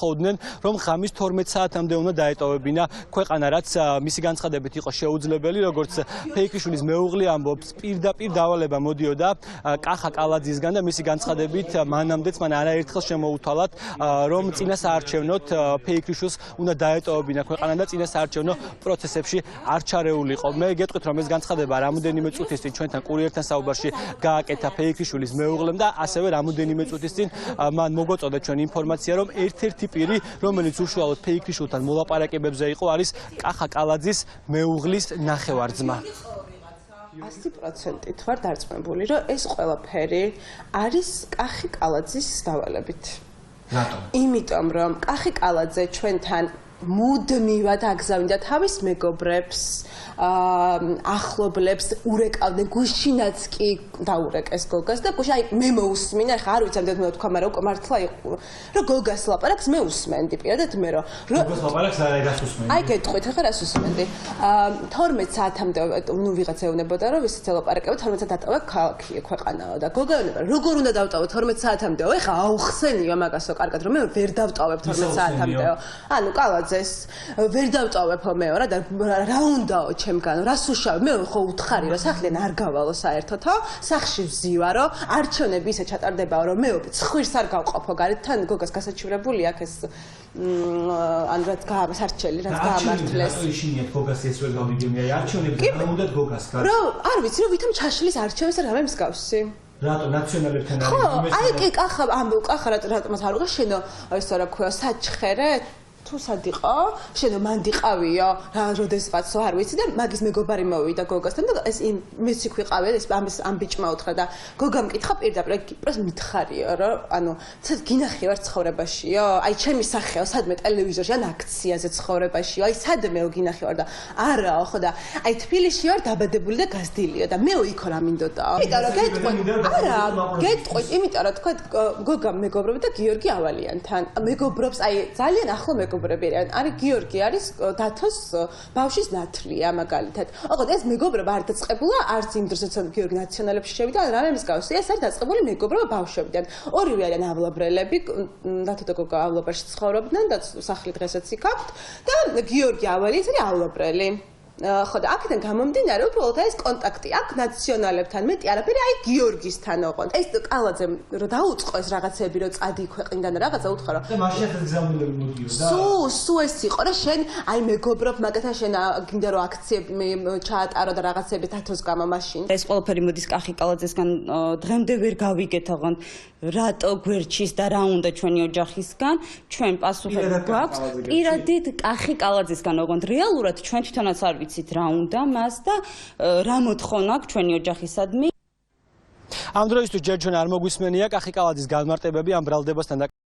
ეთხოვდნენ, რომ ღამის 12 საათამდე უნდა დაეტოვებინა ქვეყანა, რაც მისი განცხადებით იყო შეუძლებელი, როგორც ფეიქრიშვილის მეუღლე ამბობს, პირდაპირ დავალება მოდიოდა კახა კალაძისგან და მისი განცხადებით მანამდეც მან არაერთხელ შემოუთვალათ, რომ წინასაარჩევნოდ ფეიქრიშვილს უნდა დაეტოვებინა ქვეყანა და წინასაარჩევნო პროცესებში არ ჩარეულიყო. მე გეტყვით, რომ ეს განცხადება რამოდენიმე წუთის წინ ჩვენთან კურიერთან საუბარში გააკეთა ფეიქრიშვილის მეუღლემ და ასევე რამოდენიმე წუთის წინ მან მოგოწოდა ჩვენ ინფორმაცია, რომ ერთ-ერთი პირი, რომელიც უშუალოდ ფეიქრიშვილთან მოლაპარაკებებზე იყო, არის კახა კალაძის მეუღლის ნახევარ-ძმა. 100%-ით ვარ დარწმუნებული, რომ ეს ყველაფერი არის კახი კალაძის დავალებით. რატომ? იმიტომ რომ კახი კალაძე ჩვენთან მუდმივად აგზავნიდა თავის მეგობრებს, ახლობლებს, ურეკავდნენ, გუშინაც კი დაურეკეს გოგას და გუშინ მე მოусმინა, ხა არ ვიცი ამდენ თქვა, მაგრამ უკვე მართლა იყო, რომ გოგას ლაპარაკს მე უსმენდი პირადად მე რომ გოგას ლაპარაკს რას უსმენდი? აი გეტყვით, ხა რას უსმენდი? 12 საათამდე ნუ ვიღაცა ეუბნებოდა, რომ ვისაც ელაპარაკება 12 საათად დავტოვე ქალაქი ქვეყანაა და გოგა ეუბნება, როგორ უნდა დავტოვო 12 საათამდეო? ეხა აუხსენიო მაგასო კარგად, რომ მე ვერ დავტოვებ 12 საათამდეო. ანუ კალაძეს ვერ დავტოვებო მეორე და რა უნდაო ჩემგან, რას უშავებ? მე ხო უთხარი რომ სახლიდან არ გავალო საერთოდო, სახლში ვზივარო, არჩევნები ისე ჩატარდებაო, რომ მე ცხვირს არ გავყოფო გარეთ, თან გოგას გასაჩივრებული აქ ეს ან რაც გაამართლეს, რაც გაამართლეს. რატო იშინიათ გოგას ეს ვერ გავიგებია? არჩევნები რა უნდათ გოგას გარ? რომ არ ვიცი, რომ ვითომ ჩაშლის არჩევნებს რა რამე მსგავსი. რატო ნაციონალებთან არის? ხო, აი კი კახა რატომაც არ უყა შენო ეს რა ქვია საჩხერე თუ სად იყო? შენო მანდიყავიო, რა როდესღაც არ ვიცი და მაგის მეგობარი მოვიდა გოგასთან და ეს მეც იქ ვიყავი, ეს ამ ბიჭმა უთხრა და გოგამ მკითხა პირდაპირ, პროს მითხარიო, რომ ანუ გინახი ვარ ცხოვრებაშიო? აი ჩემი სახეო, სადმე ტელევიზორში ან აქციაზე ცხოვრებაშიო? აი სადმეო გინახი ვარ და არაო, ხო და აი თბილისში ვარ დაბადებული და გაზრდილიო და მეო იქ რა მინდოდაო. იმიტომ რომ გეტყვით, იმიტომ რომ თქვა გოგამ მეგობრობა და გიორგი ავალიანთან. მეგობრობს, აი ძალიან ახლო მეგობრები არის გიორგი არის დათოს ბავშვის ნათლია მაგალითად. ოღონდ ეს მეგობრობა არ დაწყებულა არც იმ დროს როცა გიორგი ნაციონალებში შევიდა, რამე მსგავსი. ეს არის დაწყებული მეგობრობა ბავშვებიდან. ორივე არიან ავლაბრელები, დათო და გოგა ავლაბარში ცხოვრობდნენ და სახლი დღესაც იქ აქვთ და გიორგი ავალიას არის ავლაბრელი. ხო და აქედან გამომდინარე უბრალოდ ეს კონტაქტი აქვს ნაციონალებთან, მეტი არაფერი აი გიორგისთან ოღონდ. ეს კალაძემ რომ დაუწყო ეს რაღაცები რომ წადი ქვეყნიდან რაღაცა უთხრა რომ და მაშინ ეს გზავნილები მოდიოდა. სუ ეს იყო რა შენ აი მეგობრობ მაგათან შენ გინდა რომ აქციები ჩაატარო და რაღაცები დათოს გამო მაშინ. ეს ყველაფერი მოდის კახი კალაძესგან, დღემდე ვერ გავიგეთ ოღონდ რატო გვერჩის და რა უნდა ჩვენი ოჯახისგან, ჩვენ პასუხები გვაქვს პირადით კახი კალაძესგან, ოღონდ რეალურად ჩვენ თვითონაც არ ვიცით რა უნდა მას და რა მოთხოვნა აქვს ჩვენი ოჯახისადმი. ამ დროისთვის ჯერ ჩვენ არ მოგვისმენია კახი კალაძის განმარტებები ამ ბრალდებასთან